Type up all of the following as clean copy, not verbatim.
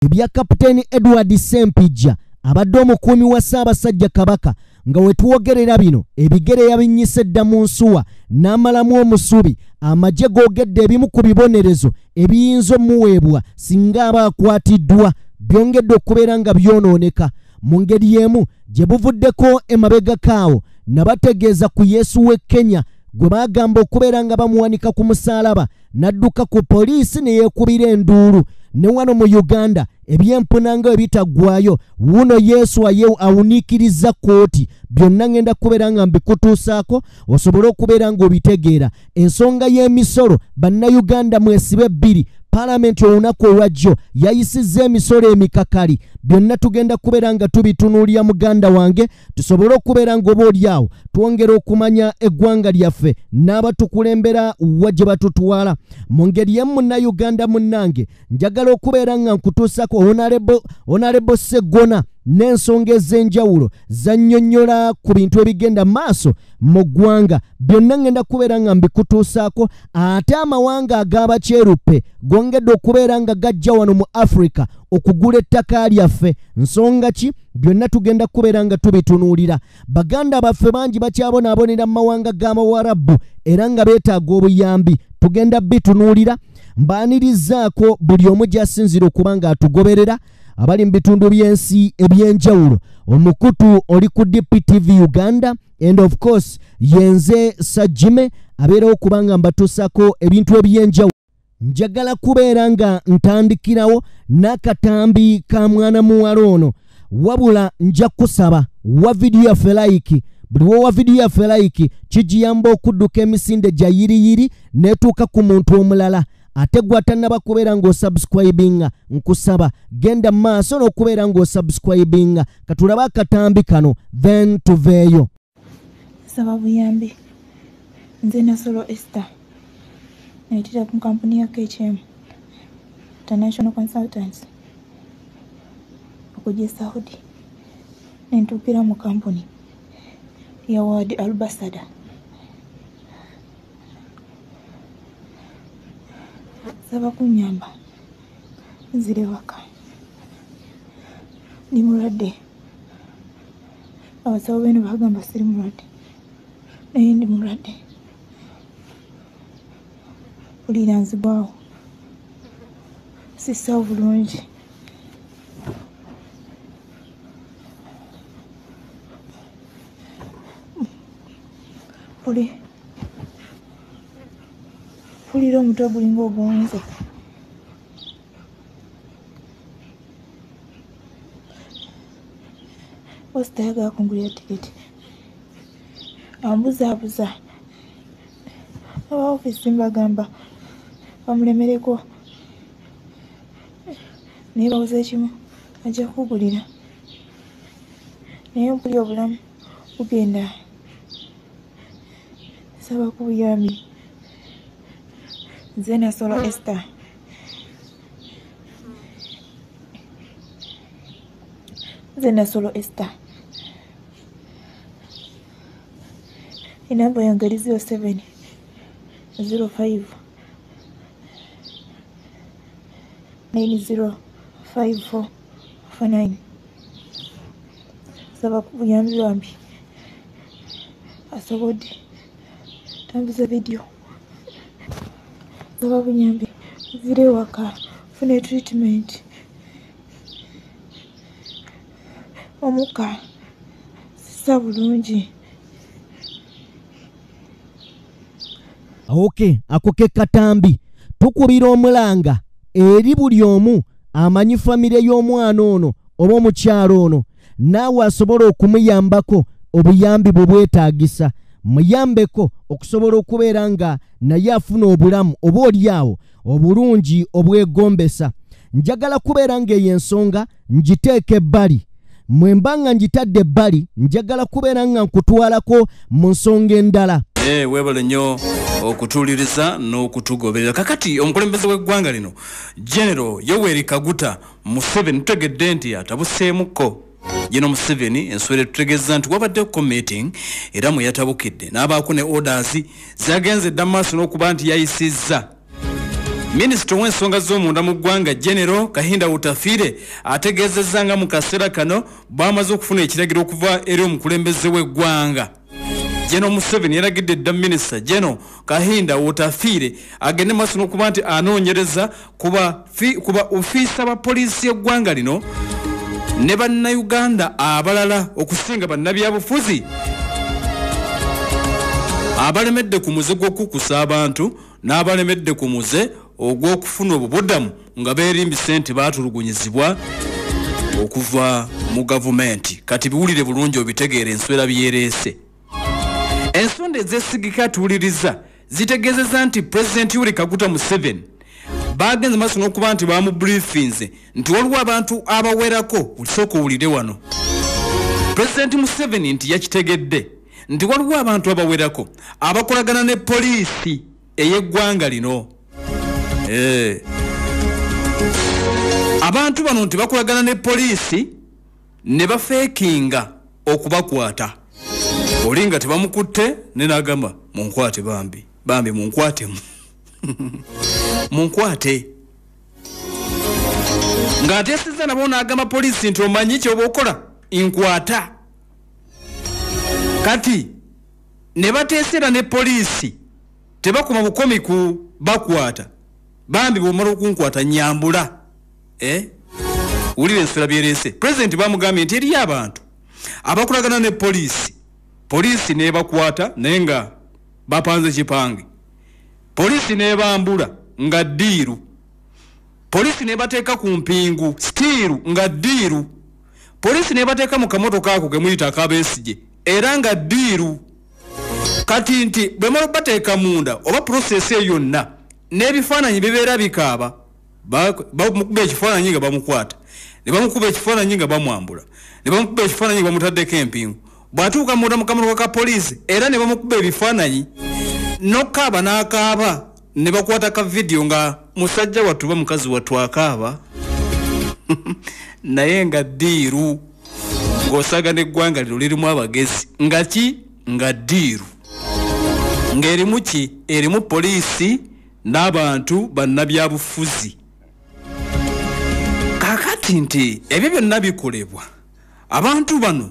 ebya Kapitaani Edward Sempijja abadde omukuumi wa Ssaabasajja Kabaka nga wetuwogerera bino ebigere yabinyise dda mu nsuwa n'amalamu omusubi amagye googedde ebimu ku bibonerezo ebiyinza omuweebwa singa aba akwatiddwa byongedde okubeera nga byonooneka mu ngeri y'emu gye buvuddeko emabega kaawo nabategeeza ku Yesu w'e Kenya gwe baagamba okubeera nga bamuwanika ku musaalaba n'adduka ku poliisi ne yeekubira enduulu ne wano mu Uganda ebyempunanga ebitaggwayo wuno Yesu awuniikiriza kooti byonna ngenda kubeera nga mbikutuusaako osobole okubeera ng'obitegeera ensonga y'emisolo bannayuganda mwesibe bbiri Parliament olunaku olwajjo yayisizza emisolo emikakali byonna tugenda kubeera nga tubitunuulira muganda wange tusobole okubeera ng'oboolyawo twongera okumanya eggwanga lyaffe n'abatukulembera wa gye batutwala mu ngeri y'emu munnayuganda munnange njagala okubeera nga nkutuusako Honorable Sseggona n'ensonga ez'enjawulo zannyonnyola ku bintu ebigenda maaso mu ggwanga byonna ngenda kubeera nga mbikutuusaako ate amawanga ag'abakyeruppe gongedde okubeera nga gajja wano mu Africa okugula ettaka lyaffe nsonga ki byonna tugenda kubeera nga tubitunuulira baganda baffe bangi bakyabonaabonera mu mawanga g'Abawarabu era nga beetaaga obuyambi tugenda bitunuulira mbaanirizaako buli omu gy'asinzira okuba nga atugoberera abali mu bitundu by'ensi ebyenjawulo omukutu oli ku DPTV Uganda and of course yenze Sajime abeerawo okuba nga mbatuusako ebintu ebyenjawulo njagala kubeera nga ntandikirawo n'akatambi ka mwana muwala ono wabula nja kusaba wa video yaffe like buli wa video yaffe like kigiyamba okudduka emisinde gya yiriyiri netuuka ku muntu omulala ate gwatannaba kubeera ng'osubscribinga nkusaba genda maaso n'okubeera ng'osubscribinga katulaba akatambi kano then tuveeyo saba buyambi nze Nasolo Esther nayitira ku kampuni ya KHM International Consultants okujja Saudi nentuukira mu kampuni ya World Ambassador saba kunyamba nzire waka ndi mulwadde abasawo beno bagamba siri mulwadde naye ndi mulwadde ulira nzigwawo sissawo bulungi pulira omutwe gulinga ogonze ositayagala kungulira tiketi ambuzaabuza aba ofisi mbagamba bamulemereko naye babuza ekimu ajja kugulira naye mpulira obulamu bugenda saba ku buyambi nze Nasolo Esther inamba yange eri 07 05 905449 saba ku buyambi bambi asobodde tambuza video saba bunyambi vire waka fune treatment omuka sisa bulungi okay ako ke katambi tukubira omulanga eri buli omu amanyi famire y'omwana ono oba omukyalo ono naawe asobola okumuyambako obuyambi bwe bwetaagisa muyambeko okusobola okubeera nga naye afuna obulamu oba olyawo obulungi obwegombesa njagala kubeera ng'eyo ensonga ngiteeka ebbali mwemba nga ngitadde ebbali njagala kubeera nga nkutwalako mu nsonga endala weebale nnyo okutuuliriza n'okutugoberera kakati omukulembeze w'eggwanga lino General Yoweri Kaguta Museveni tutegedde nti atabuseemukko Jeno Museveni enswere tutegeeza nti wabadde meeting era mwe yatabukidde n'abaako ne orders zagenze dda maaso n'okuba nti yayisizza Minisita w'ensonga z'omunda mu ggwanga General Kahinda Utafiire ategeezezza nga mu kaseera kano bamaze okufuna ekiragiro okuva eri omukulembeze w'eggwanga. General Museveni yaragidde dda Minisita General Kahinda Utafiire agende maaso n'okuba nti anoonyereza kuba ofiisa ba poliisi y'eggwanga lino ne bannayuganda abalala okusinga bannabyabufuzi abalemedde ku muze gw'okukusa abantu n'abalemedde ku muze ogw'okufuna obubuddamu nga beerimbise nti baatulugunyizibwa okuva mu gavumenti. Kati biwulire bulungi obitegeera enswera byereese. Ensonda ezeesigika tuwuliriza zitegeezezza nti Pulezidenti Yoweri Kaguta Museveni bagenze maaso n'okuba nti bamubriefinze nti waliwo abantu abawerako ulisooka owulire wano. Pulezidenti Museveni nti yakitegedde nti waliwo abantu abawerako abakolagana ne poliisi ey'eggwanga lino. Abantu bano nti bakolagana ne poliisi ne bafeekinga okubakwata. Olinga tebamukutte ne n'agamba munkwate bambi munkwatemu munkwate ng'ateesezza nabo n'agamba poliisi nti omanyi kyoba okola nkwata. Kati ne bateesera ne poliisi tebakoma bukomi ku bakwata bambi bw'omala okunkwata nyambula. Wulira enswera byereese. Pulezidenti bamugambye nti eriyo abantu abakolagana ne poliisi nebakwata naye nga bapanze kipange, poliisi nebambula nga ddiiru, poliisi nebateeka ku mpingu stiiru nga ddiiru, poliisi nebateeka mu kamotoka ako ke muyita akabeesige era nga ddiiru. Kati nti bwe mala bateeka munda oba process yonna n'ebifaananyi bibeera bikaaba bamukuba ekifaananyi nga bamukwata, ne bamukuba ekifaananyi nga bamwambula, ne bamukuba ekifaananyi nga bamutaddeko empingu. Bw'atuuka munda mu kamotoka ka poliisi era ne bamukuba ebifaananyi n'okaaba n'akaaba ne bakwata ka vidiyo nga musajja wattu ba mukazi wattu akaaba naye nga ddiiru ng'osaga n'eggwanga lino lirimu abagezi nga ddiiru ng'erimu erimu poliisi n'abantu bannabyabufuzi. Kaakati nti ebyo byonna bikolebwa abantu bano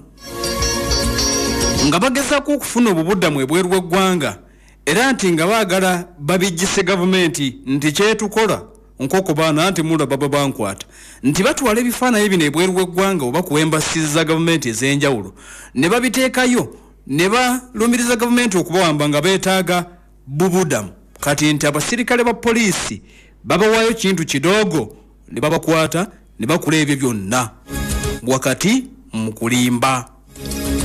nga bagezaako okufuna obubuddamu ebweru w'eggwanga era nti nga baagala babijjise gavumenti nti kyetukola nkokobaana nti mula baba bankwata nti batwala ebifaananyi bino ebweru w'eggwanga oba ku embasizi za gavumenti ez'enjawulo ne babiteekayo ne balumiriza gavumenti okubawamba nga beetaaga bubuddamu. Kati nti abasirikale ba poliisi babawaayo kintu kidoogo ne babakwata ne bakola ebyo byonna wakati mu kulimba.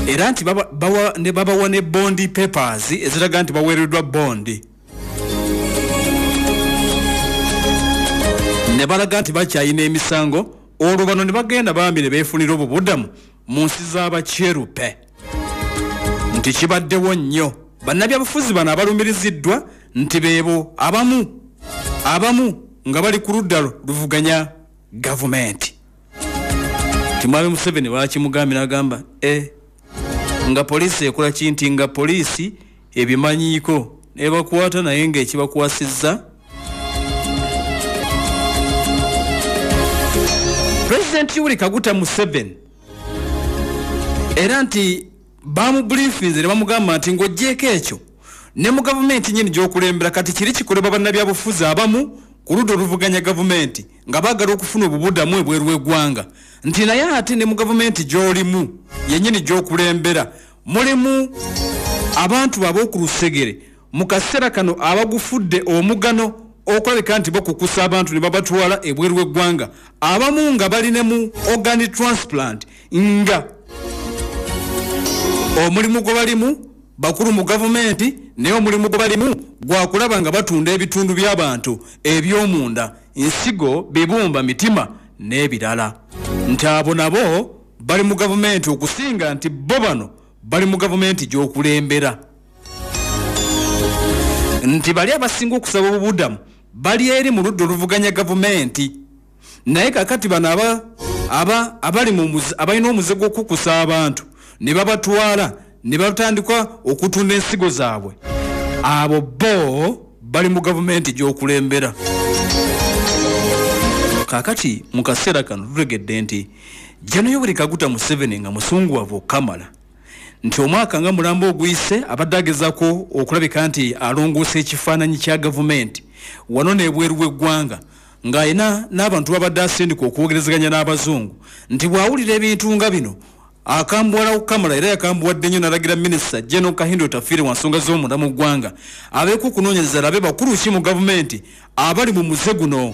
Era nti babawa ne bondi papers eziraga nti baweereddwa bondi. Ne balaga nti bakyayina emisango olwo bano ne bagenda bambi ne beefunira obubuddamu mu nsi z'abakyerupe. Nti kibaddewo nnyo. Bannabyabufuzi bano abalumiriziddwa nti beebo abamu nga bali ku ludda luvuganya gavumenti. Timwami Museveni bakimugambye n'agamba nga poliisi ekola kinti nga poliisi ebimanyiiko nebakwata naye ng'ekibakwasizza. Pulezidenti Yoweri Kaguta Museveni era nti bamubriefinze ne bamugamba nti ng'oggyeko ekyo ne mu gavumenti nyini gy'okulembera kati kiri kikolebwa bannabyabufuzi abamu ku ludda oluvuganya gavumenti nga baagala okufuna obubuddamu ebweru w'eggwanga nti naye ate ne mu gavumenti gy'olimu yennyini gy'okulembera mulimu abantu ab'oku lusegere mu kaseera kano abagufudde omugano okulabika nti bakukusa abantu ne babatwala ebweru w'eggwanga abamu nga bali ne mu organ transplant nga omulimu gwe balimu bakulu mu gavumenti naye omulimu gwe balimu gwakulaba nga batunda ebitundu by'abantu eby'omunda ensigo bibumba mitima n'ebirala nti abo nabo bali mu gavumenti okusinga nti bo bano bali mu gavumenti gy'okulembera nti bali abasinga okusaba obubuddamu bali eri mu ludda oluvuganya gavumenti naye kakati bano abalina omuze gw'okukusa abantu ne babatwala ne batandika okutunda ensigo zaabwe abo bo bali mu gavumenti gy'okulembera. kakati mu kaseera kano tutegedde nti General Yoweri Kaguta Museveni nga musunguwavu okamala nti omwaka nga mulambo oguyise abadde agezaako okulabika nti alongoosa ekifaananyi kya gavumenti wano n'ebweru w'eggwanga ng'ayina n'abantu babadde asindika okwogerezeganya n'abazungu nti bw'awulira ebintu nga bino akambuwala okukamala era yakambuwadde nnyo n'alagira minisita General Kahindo Tafiire wa nsonga z'omunda mu ggwanga abeeko okunoonyereza labe bakulu ki mu gavumenti abali mu muze guno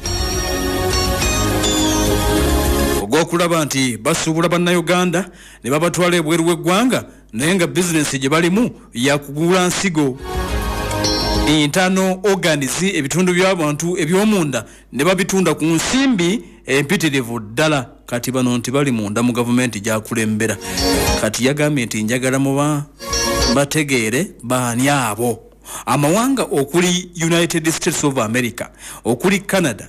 ogw'okulaba nti basuubula bannayuganda ne babatwala ebweru w'eggwanga naye nga bizinesi gye balimu yakugula nsigo internal organs ebitundu by'abantu eby'omunda ne babitunda ku nsimbi empitirivu ddala kati bano nti bali munda mu gavumenti gyakulembera kati yagambye nti njagala muba bategeere baani abo amawanga okuli United States of America okuli Canada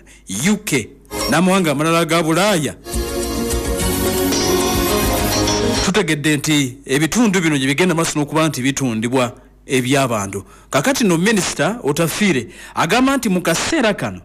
UK n'amawanga amalala ga Bulaaya tutegedde nti ebitundu bino gye bigenda maaso n'okuba nti bitundibwa eby'abantu kakati no minisita Otafiire agamba nti mu kaseera kano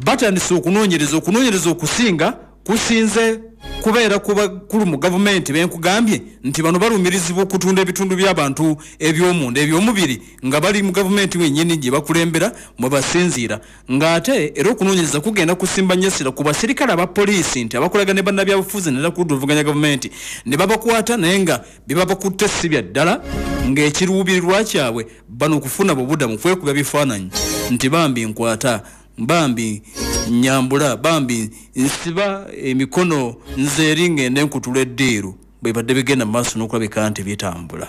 batandise okunoonyereza okusinga kusinze kubeera kubakulu mu gavumenti benkugambye nti bano balumirizibwa okutunda ebitundu by'abantu eby'omunda eby'omubiri nga bali mu gavumenti wennyini gye bakulembera mwe basinziira ng'ate era okunoonyereza kugenda kusimba nnyesera ku basirikale aba poliisi nti abakolaga ne bannabyabufuzi ne bakuduvuganya gavumenti ne babakwata naye nga bye babakutte si bya ddala ng'ekiruubirirwa kyabwe bano okufuna bubudamu kwekuba bifaananyi nti bambi nkwata bambi nyambula bambi nsiba emikono nzeeri ngende nkutula eddiiru bwe badde bigenda mu maaso n'okulabika nti bitambula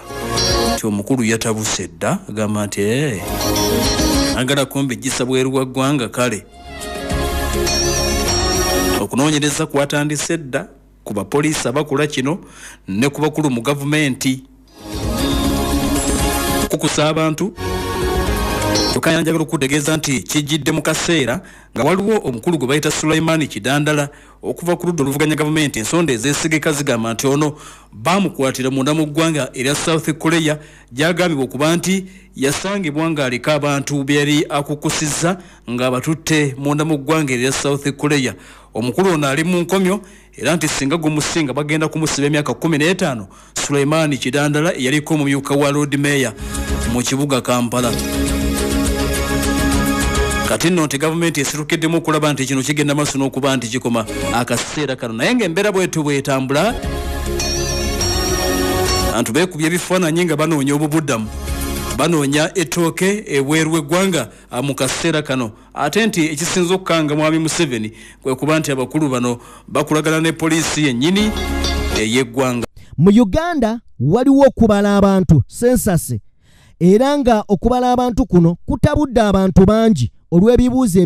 nti omukulu yatabuse dda agamba nti agala kumbijjisa bweru wa ggwanga kale okunoonyereza kwatandise dda ku bapoliisi abakola kino ne ku bakulu mu gavumenti kukusa abantu tukanya njagala okutegeeza nti kijjidde mu kaseera nga waliwo omukulu gwe bayita Sulaiman Kidandala okuva ku ludda oluvuganya gavumenti ensonda ezeesigika zigamba nti ono baamukwatira munda mu ggwanga erya South Korea gyagambibwa okuba nti yasangibwa ng'aliko abantu bye yali akukusizza ng'abatutte munda mu ggwanga erya South Korea omukulu ono ali mu nkomyo era nti singa gumusinga bagenda kumusiba emyaka 15 Sulaiman Kidandala yaliko omumyuka wa Lord Mayor mu kibuga Kampala kati nno nti gavumenti esirukiddemu okulaba nti kino kigenda maaso n'okuba nti kikoma akaseera kano naye ng'embeera bwetu bwetambula abantu beekubya ebifaananyi nga banoonya obubuddamu banoonya ettooke ebweru w'eggwanga mu kaseera kano ate nti ekisinza okukanga mwami Museveni kwe kuba nti abakulu bano bakulagana ne poliisi yennyini ey'eggwanga. Mu Uganda waliwo okubala abantu sensase era nga okubala abantu kuno kutabudde abantu bangi olw'ebibuuzo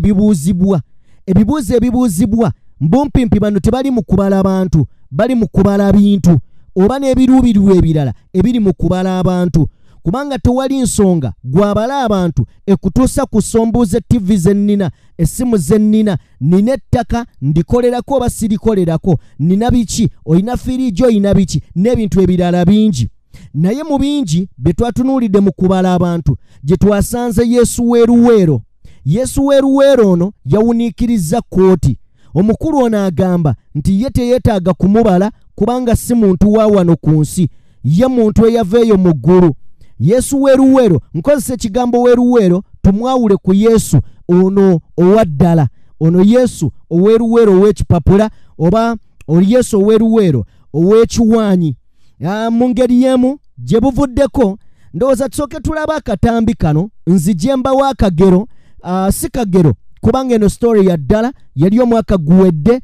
ebibuuzibwa mbumpimpi bano tebali mu kubala abantu bali mu kubala bintu oba n'ebiruubirirwa ebirala ebiri mu kubala abantu kubanga tewali nsonga gwabala abantu ekutuusa ku ssombuuza TV zennina essimu zennina nina ettaka ndikolerako oba sirikolerako nina biki olina firiigi olina biki n'ebintu ebirala bingi naye mu bingi bye twatunuulidde mu kubala abantu gye twasanze Yesu weeruweero ono yawuniikiriza kkooti omukulu ono agamba nti ye teyeetaaga kumubala kubanga si muntu wa wano ku nsi ye muntu eyaveeyo mu ggulu Yesu weeruweero nkozesa ekigambo weeruweero tumwawule ku Yesu ono owa ddala ono Yesu oweeruweero ow'ekipapula oba Yesu oweeruweero ow'ekiwaanyi mu ngeri y'emu gye buvuddeko ndowooza tusooke tulaba akatambi kano nzije mbawo akagero si kagero kubanga eno story ya ddala yali omwaka guwedde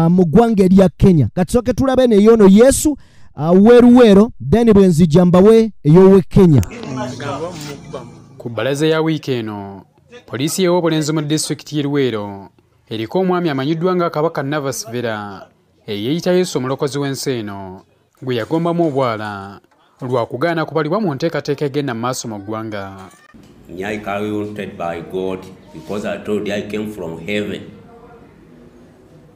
mu ggwanga erya Kenya katusooke tulabe neyo ono Yesu weeruweero then bwe nzija mbawe ey'owe Kenya. Ku bbalaza ya wiiki eno poliisi y'obulenzi mu disitulikiti y'e Luweero eriko omwami amanyiddwa nga Kabaka Navas Vera eyeeyita Yesu omulokozi w'ensi eno gwe yagombamu obwala lwa kugaana kubalibwa mu nteekateeka egenda mu maaso mu ggwanga. I counted by God because I told you I came from heaven.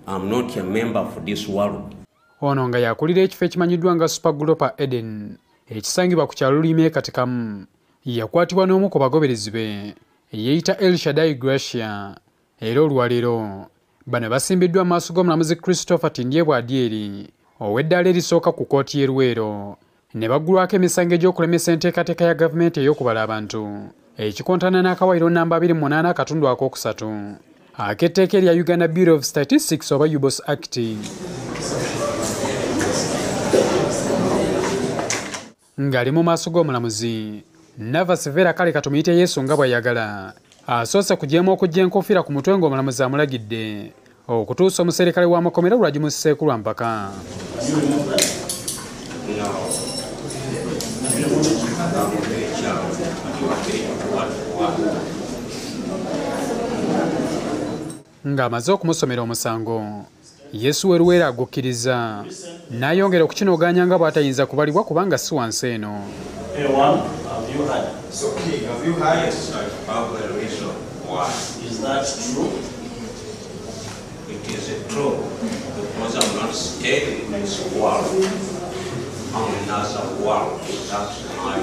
I'm not a member for this world. Ono nga yakulira ekifo ekimanyiddwa nga Super Global Eden ekisangibwa ku kyalo Lulime Katikamu yakwatibwa n'omu ku bagoberezi be eyeeyita El Shaddai Gracia era olwaleero Bano basimbiddwa mu maaso g'omulamuzi Christopher Tindye Bwadieri ow'eddaala erisooka ku kkooti y'e Luweero ne baggulwako emisango egy'okulemesa enteekateeka ya gavumenti ey'okubala abantu ekikontana n'akawaayiro namba 28 akatundu akookusatu ak'etteeka erya Uganda Bureau of Statistics oba UBOS Act. Ng'ali mu maaso g'omulamuzi Navas Vera kale katumuyite Yesu nga bw'ayagala asoose kujeema okujja enkofiira ku mutwe ng'omulamuzi amulagidde okutuusa omuserikale w'amakomera lwagimusseeku lwa mpaka. Ng'amaze okumusomera omusango Yesu we Luweero agukkiriza n'ayongera okukinooganya nga bw'atayinza kubalibwa kubanga si wansi eno. So, King, have you heard? Yes, I have a reason why. Is that true? It is true, because I'm not staying in this world. I'm in another world. That's my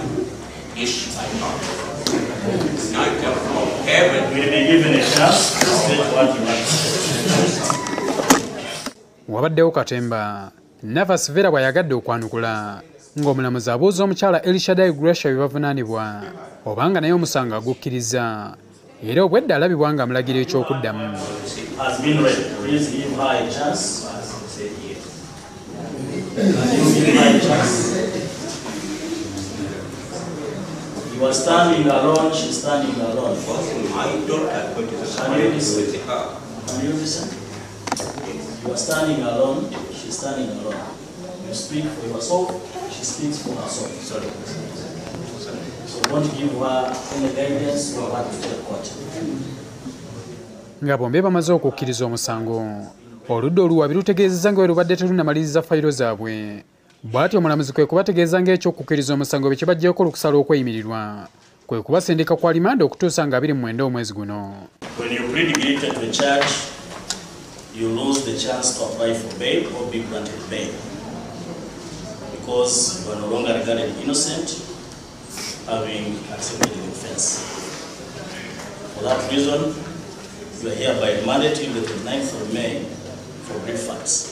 issue. I come from heaven. Will be given a chance to state what you want to say. Wabaddewo katemba Navas Vera bw'ayagadde okwanukula ng'omulamuzi abuuza omukyala Elishadai Gracia bye bavunaanibwa obanga naye omusango agukkiriza era obwedda alabibwa ng'amulagira ekyokuddamu. You are standing alone, she's standing alone. I don't have what is Can you listen? You are standing alone, she's standing alone. You speak for yourself, she speaks for herself. Sorry. So won't give her any guidance or what to tell court. Nga bombi bamaze okukkiriza omusango oludda oluwabi lutegeezezza nga bwe lubadde terunamaliriza fayiro zaabwe bw'atyo omulamuzi kwe kubategeeza ng'ekyokukkiriza omusango bwe kibaggyeko olukusala okweyimirirwa kwe kubasindika kwa limanda okutuusa nga 29 omwezi guno. When you plead guilty to a charge, you lose the chance to apply for bail or be granted bail because you are no longer regarded innocent having accepted the offense. For that reason, you are hereby mandated the 29th of May for brief facts.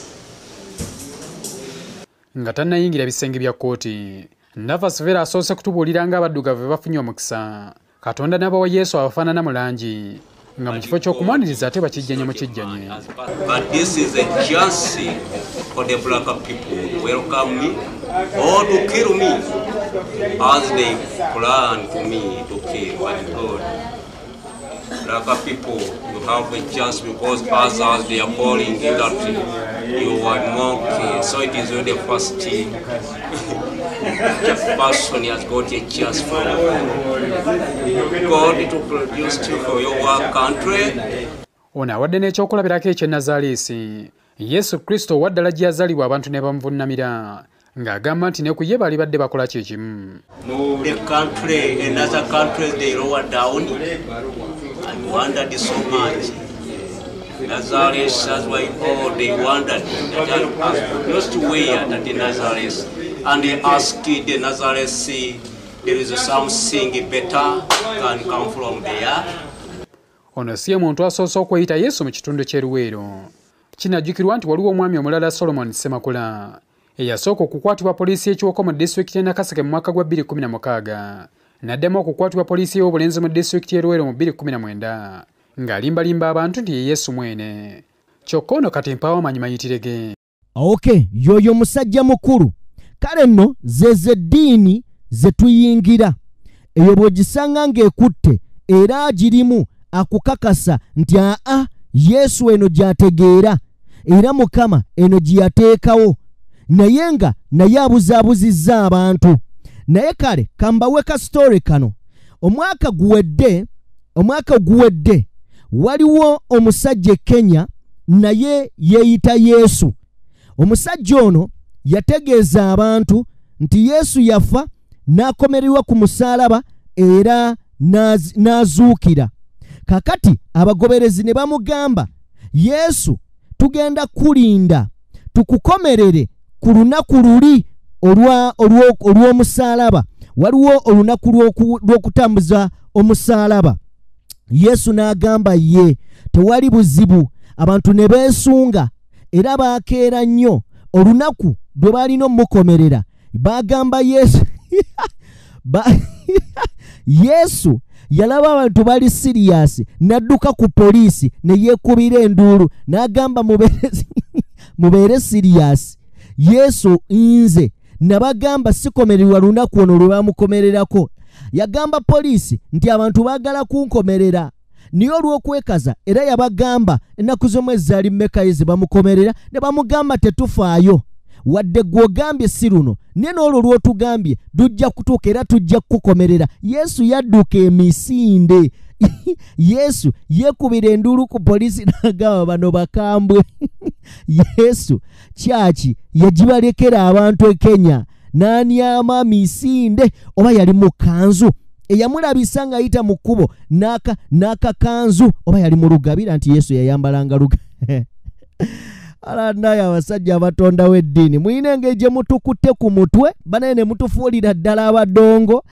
Nga tannayingira bisenge bya kkooti Navas Vera asoose kutubuulira ng'abaddugavu be bafunye omukisa Katonda n'abawa Yesu abafaanana mu langi nga mu kifo ky'okumwaniriza ate bakijjanye mu kijjanye. But this is a chance for the black people to welcome me or to kill me as they plan for me to kill. But God, black people, you have a chance because others they are calling you that you are monkey. So it is the first person has got a chance for God to produce you for your country. Ono awadde n'ekyokulabirako eky'e Nazaaleesi Yesu Kristo waddala gye yazaalibwa abantu ne bamuvunnamira ng'agamba nti ne ku ye baali badde bakola kye kimu. The country, another country, they lower down. I wondered so much. Nazareth, that's why they wondered. They used to wear at the Nazareth. And they asked the Nazareth, there is something better can come from there. Ono si ye muntu asoose okweyita Yesu mu kitundu ky'e Luweero. Kinajjukirwa nti waliwo omwami omulala Solomon Ssemakula eyasooka okukwatibwa poliisi y'ekiwoko mu disitulikiti y'e Nakaseke mu mwaka gwa 2016 n'addamu okukwatibwa poliisi y'obulenzi mu disitulikiti y'e Luweero mu 2019 ng'alimbalimba abantu nti ye Yesu mwene. Kyokka ono kati mpawo amanyimayitire ge. Okay, yoyo musajja mukulu. Kale nno zeddiini ze tuyingira. Eyo bw'ogisanga ng'ekutte era agirimu akukakasa nti Yesu eno gy'ategeera era Mukama eno gye yateekawo naye nga naye abuzaabuzizza abantu. Naye kale kambawe ka story kano. Omwaka guwedde waliwo omusajja e Kenya naye yeeyita Yesu. Omusajja ono yategeeza abantu nti Yesu yafa n'akomererwa ku musaalaba era n'azuukira. Kakati abagoberezi ne bamugamba, Yesu tugenda kulinda tukukomerere ku lunaku luli olw'omusaalaba. Waliwo olunaku lw'okutambuza omusaalaba. Yesu n'agamba ye tewali buzibu, abantu ne beesunga era baakeera nnyo olunaku bwe balina omukomerera bagamba Yesu Yesu yalaba abantu bali serious nadduka ku poliisi ne yeekubira enduulu n'agamba mubeere serious. Yesu nze nabagamba sikomererwa lunaku ono lwe bamukomererako. Yagamba poliisi nti abantu baagala kunkomerera niye olw'okwekaza era yabagamba ennaku z'omwezi zaali mmeka ze bamukomerera ne bamugamba tetufaayo wadde gw'ogambye si luno naye n'olwo lw'otugambye tujja kutuuka era tujja kukukomerera. Yesu yadduka emisinde Yesu yeekubira enduulu ku poliisi n'agamba bano bakambwe Yesu kyaki yagibalekera abantu e Kenya n'anyama misinde oba yali mu kanzu eyamulabisa ng'ayita mu kkubo n'akakanzu oba yali mu lugabira nti Yesu yayambalanga lugabira. Alanaye abasajja abatondawo eddiini mulina engeri gye mutukutte ku mutwe banaye ne mutufuulira ddala abadongo.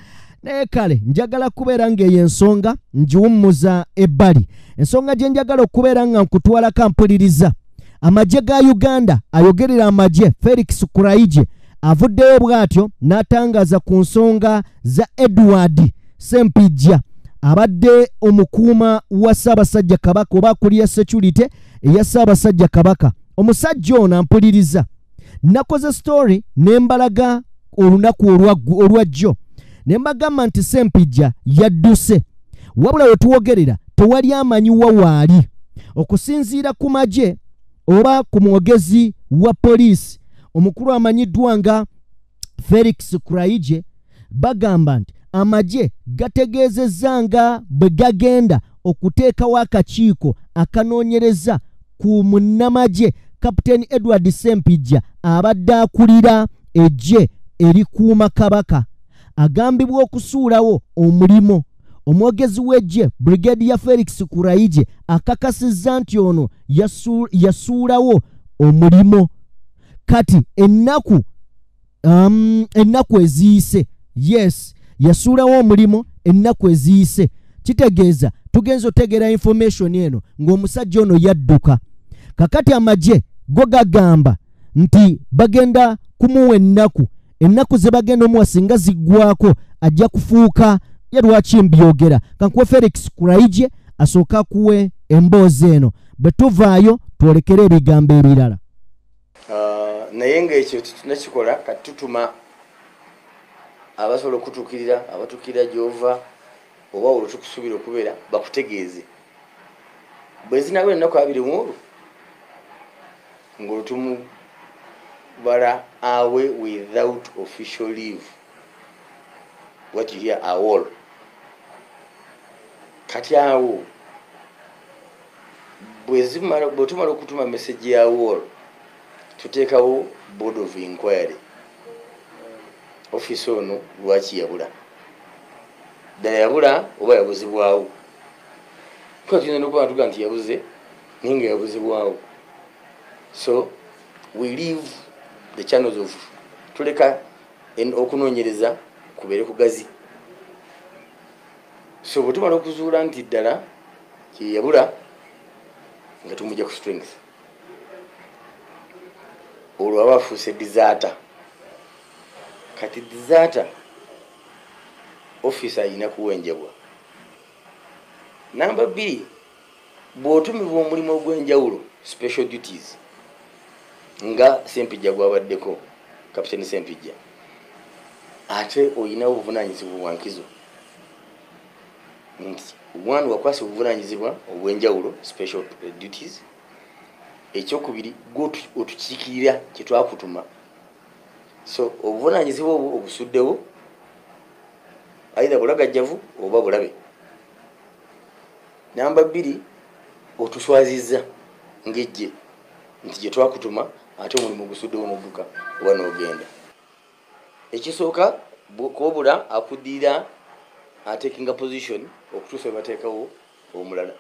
Naye kale njagala kubeera ng'eyo ensonga ngiwummuza ebbali. Ensonga gye njagala okubeera nga nkutwala kampuliriza. Amagye ga Uganda ayogerera amagye Felix Kuraije avuddeyo bw'atyo n'atangaza ku nsonga za Edward Ssempijja abadde omukuuma wa Ssaabasajja Kabaka oba akulira security eya Ssaabasajja Kabaka. Omusajja ono ampuliriza nakoze story nembalaga olunaku olwajjo nembagamba nti Ssempijja yadduse wabula we tuwogerera tewali amanyiwa waali okusinziira ku magye oba ku mwogezi wa poliisi omukulu amanyiddwa nga Felix Kuraije bagamba nti amagye gategeezezza nga bwe gagenda okuteekawo akakiiko akanoonyereza ku munnamagye Kapiteeni Edward Ssempijja abadde akulira eggye erikuuma Kabaka agambibwa okusuulawo omulimo. Omwogezi w'eggye Brigadier Felix Kuraije akakasizza nti ono yasuulawo omulimo. Kati ennaku eziyise, yes, yasuulawo omulimo ennaku eziyise. Kitegeeza tugenza otegera information eno ng'omusajja ono yadduka. Kakati amagye go gagamba nti bagenda kumuwa ennaku ze bagenda omuwa singa ziggwako ajja kufuuka yalwaki mbyogera. Kankuwe Felix Kuraije asooka kuwe emboozi eno bwe tuvaayo twolekere ebigambo ebirala. Naye ng'ekyo tunakikola kati tutuma abasobola okutuukirira abatuukirira gy'ova oba olwo tukusuubira okubeera bakutegeeze bwe zinaabera ennaku 23 ng'olwo tumubala away without official leave, what you hear AWOL. Kati awo bwe tumala okutuma message ya AWOL tuteekawo board of inquiry. Office ono lwaki yabula, ddala yabula oba yabuzibwawo? Kuba tulina n'okuba tuga nti yabuze naye nga yabuzibwawo. So we leave the channels of tuleka okunoonyereza kubeere kugazi. So bwe tumala okuzuula nti ddala yeyabula nga tumujja ku strength, olwo aba afuuse disaata. Kati disaata office ayina kuwenjebwa. Namba 2, bw'otumibwa omulimu ogw'enjawulo special duties nga Ssempijja gwabaddeko Kapiteeni Ssempijja, ate oyinawo obuvunaanyizibwa bwa nkizo nti one wakwasa obuvunaanyizibwa obw'enjawulo special duties. Ekyokubiri gwe otukiikirira kye twakutuma. So obuvunaanyizibwa obwo obusuddewo aidha bulagajjavu oba bulabe. Namba 2, otuswazizza ng'eggye nti gye twakutuma ate omulimu gusuddewo n'odduka oba n'ogenda. Ekisooka kobula akuddiira atakinga position okutuusa we bateekawo omulala.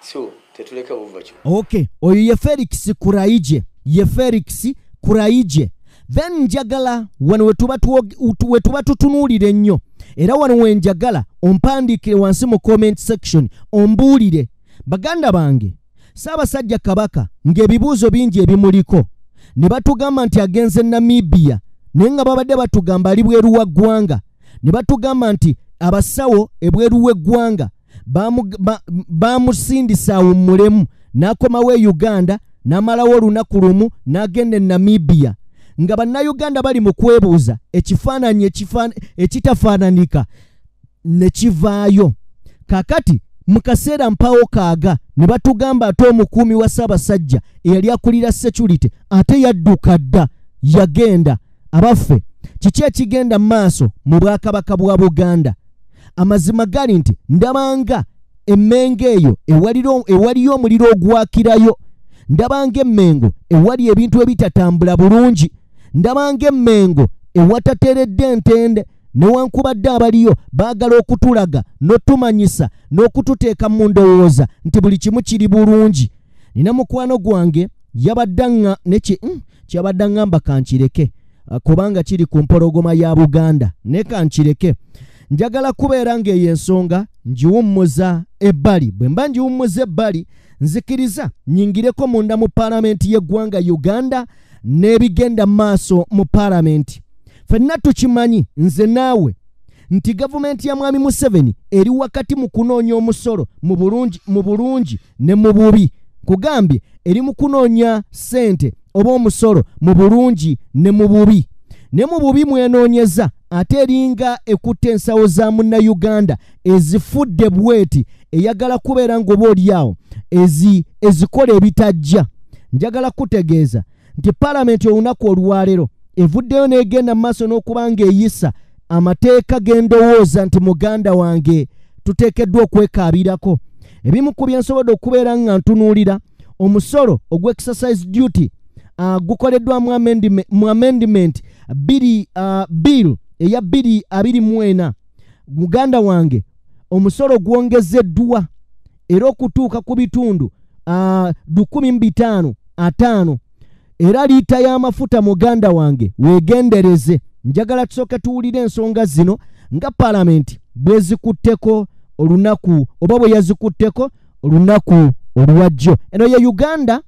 So tetuleka buva kyo. Okay, oyo ye Felix Kuraije, ye Felix Kuraije. Then njagala wano wetuba tutunuulire ennyo era wano wenjagala ompandiikire wansi mu comment section ombuulire baganda bange Ssaabasajja Kabaka ng'ebibuuzo bingi ebimuliko ne batugamba nti agenze Namibia naye nga babadde batugamba ali bweru wa ggwanga, ne batugamba nti abasawo ebweru w'eggwanga bamusindisa awummulemu n'akomawo e Uganda n'amalawo olunaku lumu n'agenda e Namibia, nga bannayuganda bali mu kwebuuza ekifaananyi ekitafaananika ne kivaayo. Kaakati mu kaseera mpawo kaaga ne batugamba ate omukuumi wa Ssaabasajja eyali akulira security ate yadduka dda yagenda. Abaffe kiki ekigenda mu maaso mu Bwakabaka bwa Buganda? Amazima gali nti ndabanga emmengo eyo ewaliyo omuliro ogwakirayo, ndabanga emmengo ewali ebintu ebitatambula bulungi, ndabanga emmengo ewatateredde entende, newankubadde abaliyo baagala okutulaga n'otumanyisa n'okututeeka mu ndowooza nti buli kimu kiri bulungi. Nina mukwano gwange yabaddanga kyabadde ngamba kankireke kubanga kiri ku mpologoma ya Buganda, ne kankireke. Njagala kubeera ng'eyo ensonga ngiwummuza ebbali. Bwe mba ngiwummuza ebbali nzikiriza nyingireko munda mu paalamenti y'eggwanga Uganda n'ebigenda maaso mu paalamenti. Ffenna tukimanyi nze naawe nti gavumenti ya Mwami Museveni eri wakati mu kunoonya omusolo mu bulungi ne mu bubi. Kugambye eri mu kunoonya ssente oba omusolo mu bulungi ne mu bubi. Ne mu bubi mwenoonyeza ate eringa ekutte ensawo za Munnayuganda ezifudde bweti, eyagala kubeera ng'oba oliawo ezikola ebitajja. Njagala kutegeeza nti paalamenti olunaku olwaleero evuddeyo n'egenda mu maaso n'okuba ng'eyisa amateeka g'endowooza nti muganda wange tuteekeddwa okwekaabirako. Ebimu ku bye nsobodde okubeera nga ntunuulira, omusolo ogw'exercise duty gukoleddwa mu amendment bill eya 224. Muganda wange omusolo gwongezeddwa era okutuuka ku bitundu 1550. Era liita y'amafuta muganda wange weegendereze. Njagala tusooke tuwulire ensonga zino nga paalamenti bwe zikutteko olunaku oba bwe yazikutteko olunaku olwajjo. Eno ye Uganda.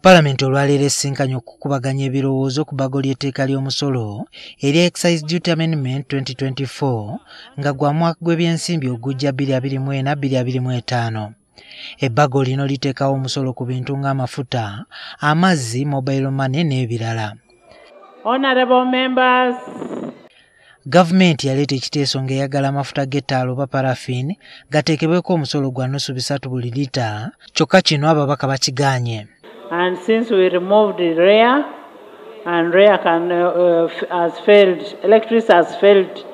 Paalamenti olwaleero esinkanye okukubaganya ebirowoozo ku bbago ly'etteeka ly'omusolo erya Excise Duty Amendment 2024 nga gwa mwaka gw'ebyensimbi ogujja 2024-2025. Ebbago lino liteekawo omusolo ku bintu ng'amafuta, amazzi, mobile money n'ebirala. Honorable members, Gavumenti yaleeta ekiteeso ng'eyagala amafuta g'ettaala oba paraffin gateekebweko omusolo gwa nusu 3 buli lita, kyokka kino ababaka bakigaanye. And since we removed the REA, and REA has failed, electricity has failed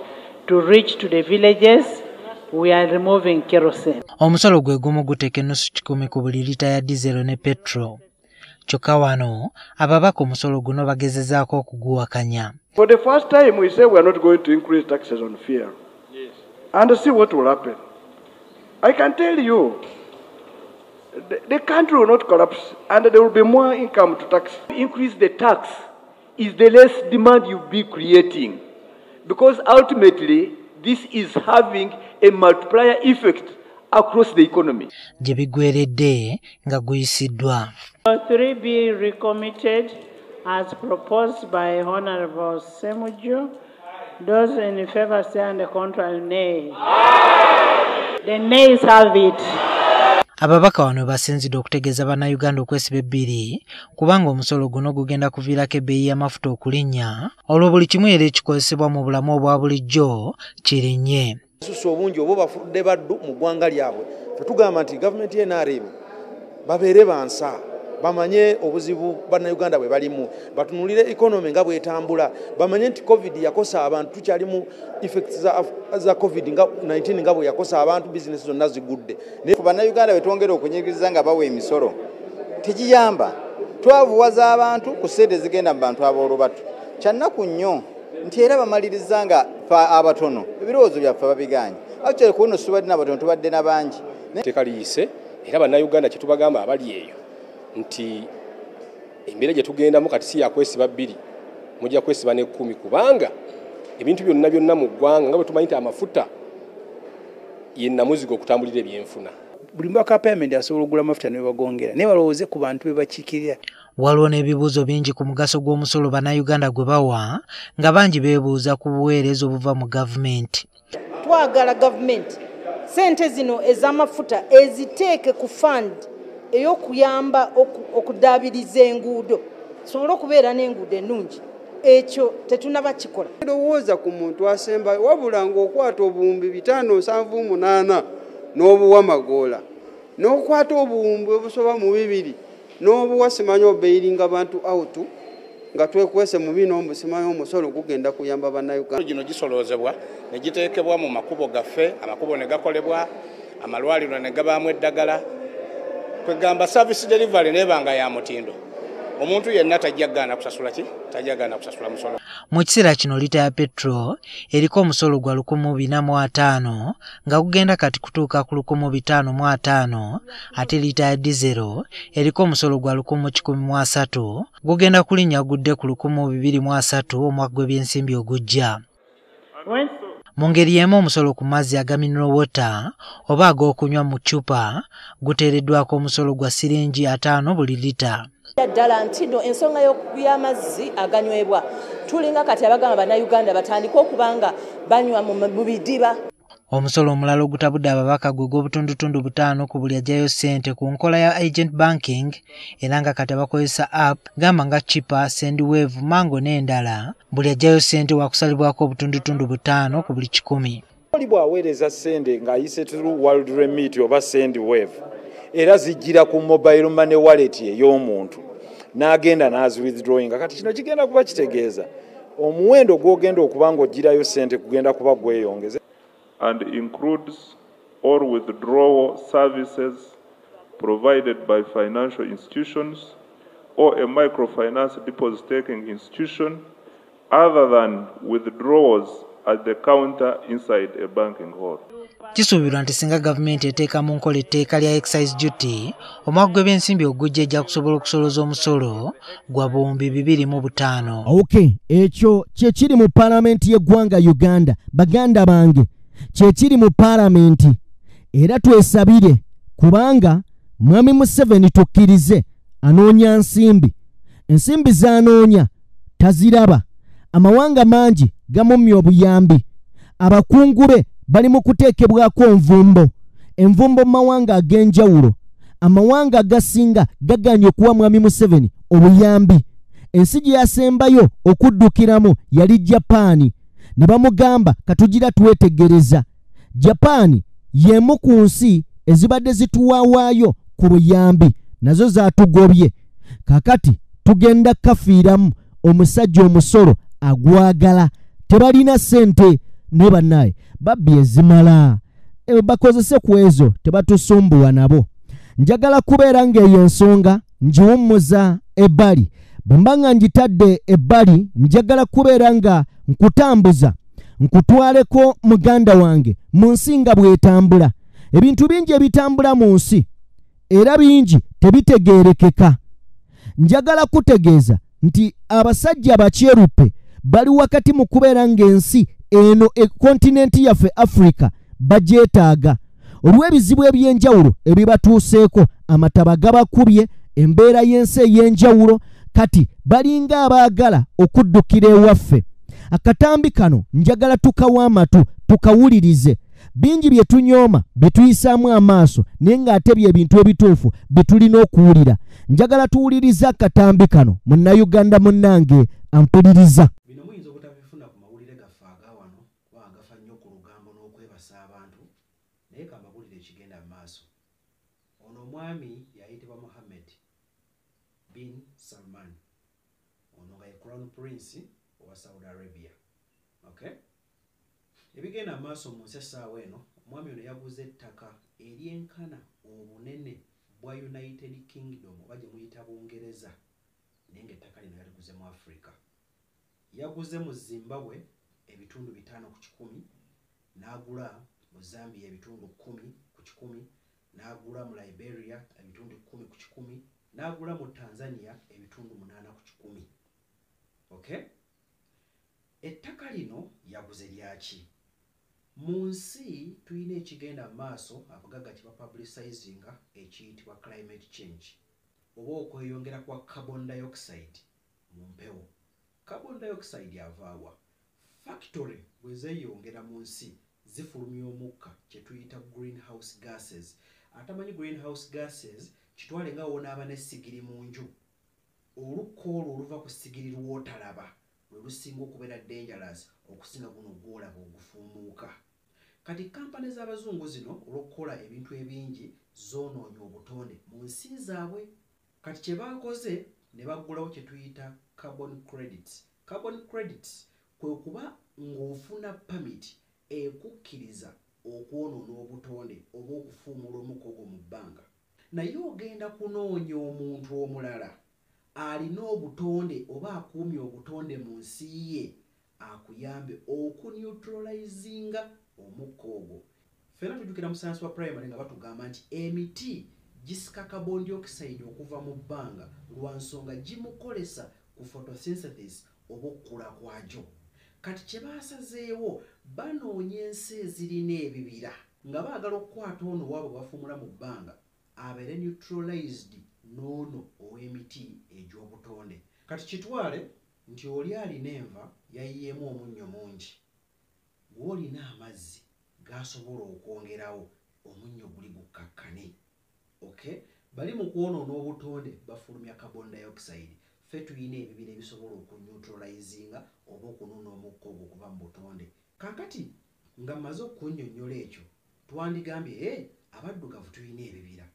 to reach to the villages, we are removing kerosene. Omusolo gwe gumu guteeka ennusu 10 ku buli lita ya diesel ne petrol. Kyokka wano ababaka omusolo guno bagezezzaako okuguwakanya. For the first time we say we are not going to increase taxes on fuel. Yes. And see what will happen. I can tell you, the country will not collapse and there will be more income to tax. Increase the tax is the less demand you'll be creating, because ultimately this is having a multiplier effect across the economy. Gye biggweeredde nga guyisiddwa. 3B recommitted as proposed by Honorable Semuju. Those in favor say on the contrary, nay. The nays have it. Ababaka wano basinzidde okutegeeza bannayuganda okwesiba ebbiri kubanga omusolo guno gugenda kuviirako ebbeeyi y'amafuta okulinnya olwo buli kimu era ekikozesebwa mu bulamu obwa bulijjo kirinnye. Susu obungi obo bafudde baddu mu ggwanga lyabwe. Tetugamba nti gavumenti y'NRM babeere bansa bamanye obuzibu bannayuganda bwe balimu, batunulire economy nga bwetambula, bamanye nti covid yakosa abantu, tukyali mu effects za covid nga 19 nga bwe yakosa abantu, business zonna zigudde. Bannayuganda bwe twongera okunyigiriza nga bawa emisolo tekiyamba, twavuwaza abantu ku ssente zigenda mu bantu ab'olubatu. Kyannaku nnyo nti era bamaliriza nga abatono ebirowoozo byaffe babiganye. Actually kuno tubadde n'abatono, tubadde n'abangi. Etteeka liyise era bannayuganda kye tubagamba abali eyo nti embeera gye tugendamu kati si yakwesiba 2, mujja kwesiba ne 10 kubanga ebintu byonna mu ggwanga nga bwe tumanyi nti amafuta ye nnamuzigo okutambulira ebyenfuna. buli mwaka payment asobola okugula amafuta ne bagongera naye balowooze ku bantu be bakiikirira. Waliwo n'ebibuuzo bingi ku mugaso gw'omusolo bannayuganda gwe bawa nga bangi beebuuza ku buweereza obuva mu gavumenti. Twagala gavumenti sente zino ez'amafuta eziteeke ku fund ey'okuyamba okudaabiriza enguudo tusobole okubeera n'enguudo ennungi. Ekyo tetunaba kikola. Ndowooza ku muntu asembayo wabula ng'okwata obuwumbi 578 n'obuwa Magoola n'okwata obuwumbi obusoba mu 2 n'obuwa simanyi obeiringa bantu autu nga twekwese mu bino simanyi omusolo gugenda kuyamba bannayuganda. Gino gisoloozebwa ne giteekebwa mu makubo gaffe, amakubo ne gakolebwa, amalwaliro ne gabaamu eddagala, kwegamba service delivery nebanga ya mutindo. Omuntu yenna tajjagana kusasula ki? Tajjagana kusasula musolo. Mu kiseera kino lita ya petrol eriko omusolo gwa 1,405 nga gugenda kati kutuuka ku 1,505 ate lita ya diesel eriko omusolo gwa 1,113 gugenda kulinnya gudde ku 2,203 omwaka gw'ebyensimbi ogujja. Mu ngeri y'emu omusolo ku mazzi aga mineral water oba ag'okunywa mu ccupa guteereddwako omusolo gwa siringi 5 buli lita. Ddala ntino ensonga y'amazzi aganywebwa tulinga kati abagamba bannayuganda batandika okubanga banywa mu bidiba. Omusolo omulala ogutabudde ababaka gwe gw'obutundutundu 5 ku buli ajjayo ssente ku nkola ya agent banking era nga kati abakozesa app gamba nga Chipper, Sendwave, Mango n'endala buli ajjayo ssente wakusalibwako obutundutundu 5 ku buli 100. Oli bw'aweereza ssente ng'ayise through World Remit oba Sendwave era zijjira ku mobile money wallet ey'omuntu n'agenda n'azi withdrawing kati kino kigenda kuba kitegeeza omuwendo gw'ogenda okuba ng'ogirayo ssente kugenda kuba gweyongeza. And includes all withdrawal services provided by financial institutions or a microfinance deposit-taking institution other than withdrawals at the counter inside a banking hall. Kisuubirwa nti singa gavumenti eteeka mu nkola etteeka lya excise duty omwaka gw'ebyensimbi ogujja ejja kusobola okusoloza omusolo gwa buwumbi 205. Okay, ekyo kye kiri mu paalamenti y'eggwanga Uganda. Baganda bange kyekiri mu paalamenti era twesabire kubanga mwami Museveni tukkirize anoonya ensimbi z'anoonya taziraba. Amawanga mangi gamumya obuyambi, abakungu be bali mu kuteekebwako envumbo mu mawanga ag'enjawulo. Amawanga agasinga gaganye okuwa mwami Museveni obuyambi. Ensi gye yasembayo okuddukiramu yali Japaani. Ne bamugamba katugira twetegereza. Japaani y'emu ku nsi ezibadde zituwaawaayo ku buyambi, nazo zaatugobye. Kakati tugenda kafiiramu omusajja omusolo agwagala. Tebalina ssente ne bannaye babbi ezimala. Bakozese ku ezo tebatusumbuwa nabo. Njagala kubeera ng'eyo ensonga ngiwummuza ebbali. Bwe mba nga ngitadde ebbali njagala kubeera nga nkutambuza nkutwaleko muganda wange mu nsi nga bw'etambula. Ebintu bingi ebitambula mu nsi era bingi tebitegeerekeka. Njagala kutegeeza nti abasajja abakyeruppe bali wakati mu kubeera ng'ensi eno kontinenti yaffe Africa bagyetaaga. Olw'ebizibu eby'enjawulo ebibatuuseeko, amataba gabakubye, embeera y'ensi ey'enjawulo, kati balinga abaagala okuddukira ewaffe. Akatambi kano njagala tukawa amatu tukawulirize. Bingi bye tunyooma bye tuyisaamu amaaso naye ng'ate bye bintu ebituufu bye tulina okuwulira. Njagala tuwulirize akatambi kano munnayuganda munnange ampuliriza. Bino muyinza obutabifuna ku mawulire gaffe agawano kuba agafa nnyo ku lugambo n'okwebasa abantu naye kamawulire ekigenda mu maaso. Ono omwami yayitibwa Mohammed bin Salman. Ono nga ye Crown Prince wa Saudi Arabia. Okay? Ebigenda maaso mu nsi essaawa eno, omwami ono yaguze ettaka eryenkana obunene bwa United Kingdom oba gye muyita Bungereza naye ng'ettaka lino yaliguze mu Africa. Yaguze mu Zimbabwe ebitundu 5 ku 100, n'agula mu Zambia ebitundu 10 ku 100, n'agula mu Liberia ebitundu 10 ku 100, n'agula mu Tanzania ebitundu 8 ku 100. Okay? Ettaka lino yaguze lyaki? mu nsi tulina ekigenda mu maaso abagagga kye bapublicizinga ekiyitibwa climate change oba okweyongera kwa carbon dioxide mu mpewo. Carbon dioxide avaawa? Factory bwe zeeyongera mu nsi zifulumya omukka kye tuyita greenhouse gases. Atamanyi greenhouse gases kitwale nga wonaaba n'essigiri mu nju. Olukka olwo oluva ku ssigiri lw'otalaba lwe lusinga okubeera dangerous okusinga guno gw'olaba ogufuumuuka. Kati kampani z'abazungu zino olw'okukola ebintu ebingi zoonoonya obutonde mu nsi zaabwe. Kati kye baakoze ne baggulawo kye tuyita carbon credits. Carbon credits kwe kuba ng'ofuna permit ekukkiriza okwonoona obutonde oba okufuumula omukka ogwo mu bbanga. Naye ogenda kunoonya omuntu omulala alina obutonde oba akuumye obutonde mu nsi ye akuyambe okuneutralizinga omukka ogwo. Ffenna tujjukira mu science wa primary nga batugamba nti emiti gisika carbon dioxide okuva mu bbanga lwa nsonga gimukolesa ku photosynthesis oba okukula kwagyo. Kati kye baasazeewo banoonya ensi ezirina ebibira nga baagala okukwata ono waabwe bafumula mu bbanga abeere neutralized n'ono ow'emiti egy'obutonde. Kati kitwale nti oli alina enva yayiyeemu omunnyo mungi, gw'olina amazzi g'asobola okwongerawo omunnyo guli gukkakkane. Okay? Bali mu kwonoona obutonde bafulumya carbon dioxide. Ffe tulina ebibira ebisobola okuneutralizinga oba okunuuna omukka ogwo okuva mu butonde. Kaakati nga mmaze okunnyonnyola ekyo twandigambye abaddugavu tulina ebibira.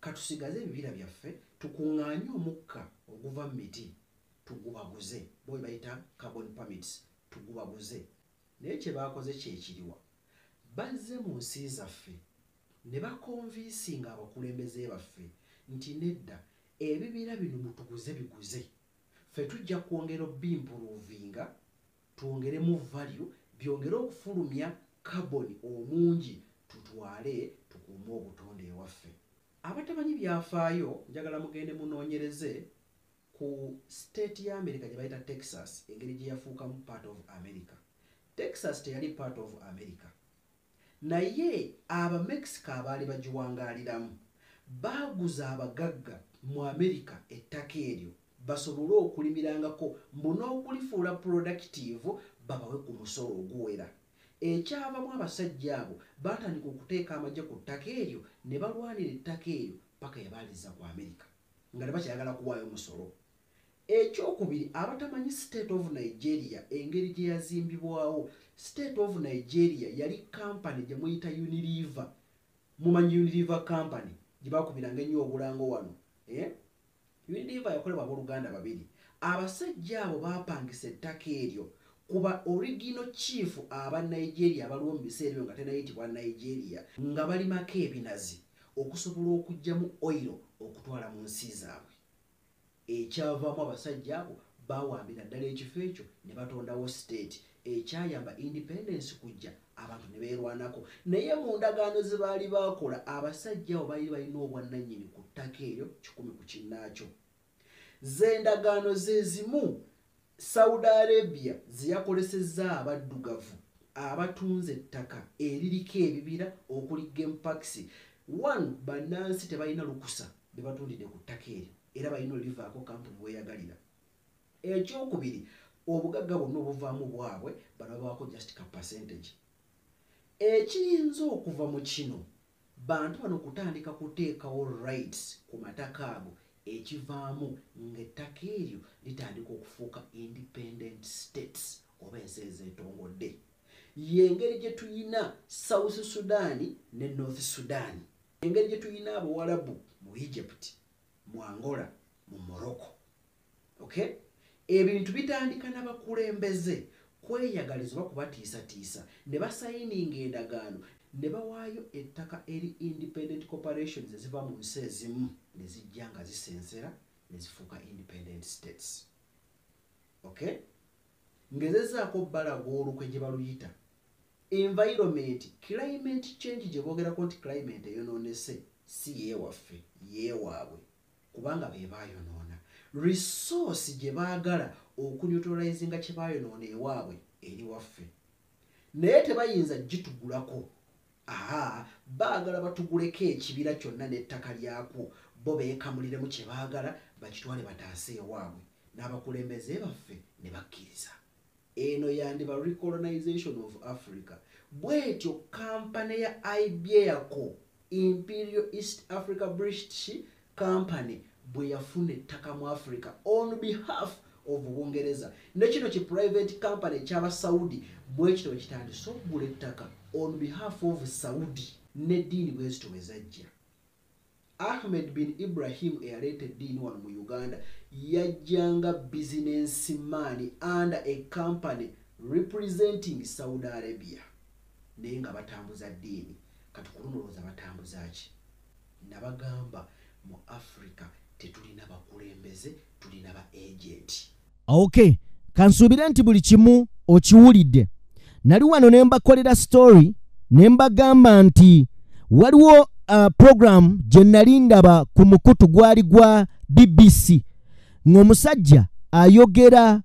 Katusigaze ebibira byaffe tukuŋŋaanye omukka oguva mu miti tugubaguze, bo bayita carbon permits, tugubaguze. Naye kye baakoze kyekiriwa, bazze mu nsi zaffe ne bakonvinsinga abakulembeze baffe nti nedda ebibira bino mutuguze biguze, ffe tujja kwongera obimpuruvinga twongeremu value byongere okufulumya carbon omungi tutwale tukuume obutonde ewaffe. Abatamanyi byafaayo njagala mugende munoonyereze ku state ya America gye bayita Texas, engeri gye yafuukamu part of America. Texas teyali part of America, naye Abamexico abaali bagiwangaaliramu baaguza abagagga mu America ettaka eryo basobole okulimirangako mbu n'okulifuula productive babawe ku musolo oguwera. Ekyavamu abasajja abo baatandika okuteeka amagye ku ttaka eryo ne balwanira ettaka eryo paka yabaaliza ku America nga ne bakyayagala kuwaayo omusolo. Ekyokubiri, abatamanyi state of Nigeria engeri gye yazimbibwawo. State of Nigeria yali company gye muyita Unilever. Mumanyi Unilever company gye baakubiranga ennyo obulango wano. Unilever yakolebwa abooluganda babiri. Abasajja abo baapangisa ettaka eryo kuba original chief aba Nigeria abaliwo mu biseera ebyo nga tennayitibwa Nigeria nga balimako ebinazi okusobola okuggyamu oil okutwala mu nsi zaabwe. Ekyavaamu abasajja abo baawambira ddala ekifo ekyo ne batondawo state ekyayamba independence kujja abantu ne beerwanako. Naye mu ndagaano ze baali baakola abasajja abo baali balina obwannannyini ku ttaka eryo 100 ku kinnaakyo. Ze ndagaano ze zimu Saudi Arabia ziyakolesezza abaddugavu abatunze ettaka eririko ebibira okuli game parks. One, bannansi tebalina lukusa be batundidde ku ttaka eryo era balina olivaako kampuni weeyagalira. Ekyokubiri, obugagga bwonna obuvaamu bwabwe bano babaako just ka percentage. Ekiyinza okuva mu kino bantu bano kutandika kuteekawo rights ku mataka ago ekivaamu ng'ettaka eryo litandika okufuuka independent states oba ensi ezeetongodde. Y'engeri gye tuyina South Sudan ne North Sudan, engeri gye tuyina Abawarabu mu Egypt, mu Angola, mu Morocco. Okay? Ebintu bitandika n'abakulembeze kweyagaliza oba kubatiisatiisa ne basayininga endagaano ne bawaayo ettaka eri independent corporations eziva mu nsi ezimu ne zijja nga zisensera ne zifuuka independent states. Okay? Ngezezaako bbalaga olukwe gye baluyita environment, climate change gye boogerako nti climate eyonoonese si yeewaffe yeewaabwe kubanga be baayonoona. Resource gye baagala okuneutralizinga kye baayonoona ewaabwe eri waffe. naye tebayinza gitugulako. Baagala batuguleko ekibira kyonna n'ettaka lyakwo bo beekamuliremu kye baagala bakitwale bataase ewaabwe n'abakulembeze baffe ne bakkiriza. Eno yandiba recolonization of Africa. Bwetyo kampani ya Ibeco, Imperial East Africa British Company, bwe yafuna ettaka mu Africa on behalf of Bungereza. Nekino ki private company kyaba Saudi bwekito kitandise okugula ettaka on behalf of Saudi ne dini bwezito bwezajja. Ahmed bin Ibrahim eyaleeta eddiini wano mu Uganda yajjanga business man under a company representing Saudi Arabia. Naye nga batambuza ddiini. Kati kulumulooza batambuza ki? Nabagamba mu Africa tetulina bakulembeze, tulina ba agent. Okay, kansuubira nti buli kimu okiwulidde. Nali wano ne mbakolera story ne mbagamba nti waliwo program gye nali ndaba ku mukutu gwali gwa BBC ng'omusajja ayogera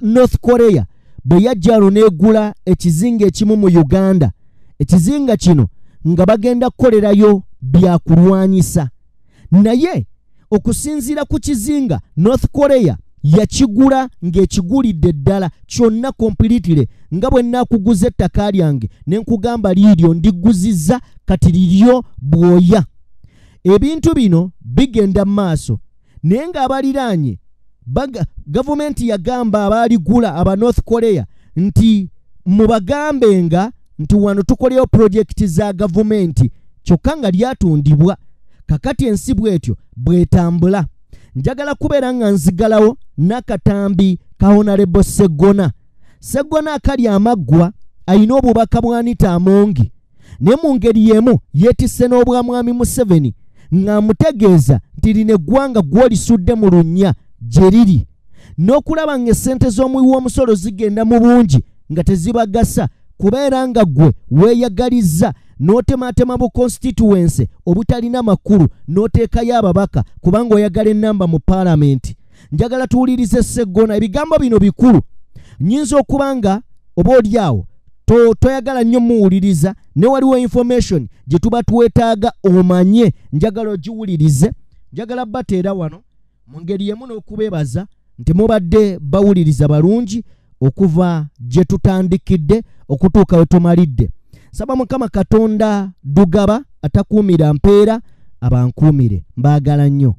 North Korea bwe yajja n'egula ekizinga ekimu mu Uganda. Ekizinga kino nga bagenda kukolerayo byakulwanyisa. Naye okusinziira ku kizinga North Korea yakigula ng'ekigulidde ddala kyonna completely nga bwe nakuguza ettaka lyange ne nkugamba liiryo ndiguzizza kati liryo bwoya. Ebintu bino bigenda maaso naye ng'abaliraanye gavumenti yagamba abaligula aba North Korea nti mubagambenga nti wano tukoleyo projekiti za gavumenti kyokka nga lyatundibwa. Kakati ensi bwetyo bwetambula. Njagala kubeera nga nzigalawo n'akatambi ka Honorable Sseggona akali amaggwa ayina obubaka bwa Anita Amongi ne mu ngeri y'emu yeetisse n'obwamwami Museveni ng'amutegeeza nti lino eggwanga gw'olisudde mu lunnya gye liri n'okulaba ng'essente z'omuwi w'omusolo zigenda mu bungi nga tezibagasa kubeera nga ggwe weeyagalizza n'otemaatema bu constituency obutalina makulu n'oteekayo ababaka kubanga oyagala ennamba mu paalamenti. Njagala tuwulirize Sseggona. Ebigambo bino bikulu. Nnyinza okuba nga oba oli awo toyagala nnyo muwuliriza ne waliwo information gye tuba twetaaga omanye. Njagala ogiwulirize. Njagala bateera wano mu ngeri y'emu n'okubeebaza nti mubadde bawuliriza balungi okuva gye tutandikidde okutuuka we tumalidde. Saba Mukama Katonda Dugaba atakuumira mpeera abankuumire. Mbaagala nnyo.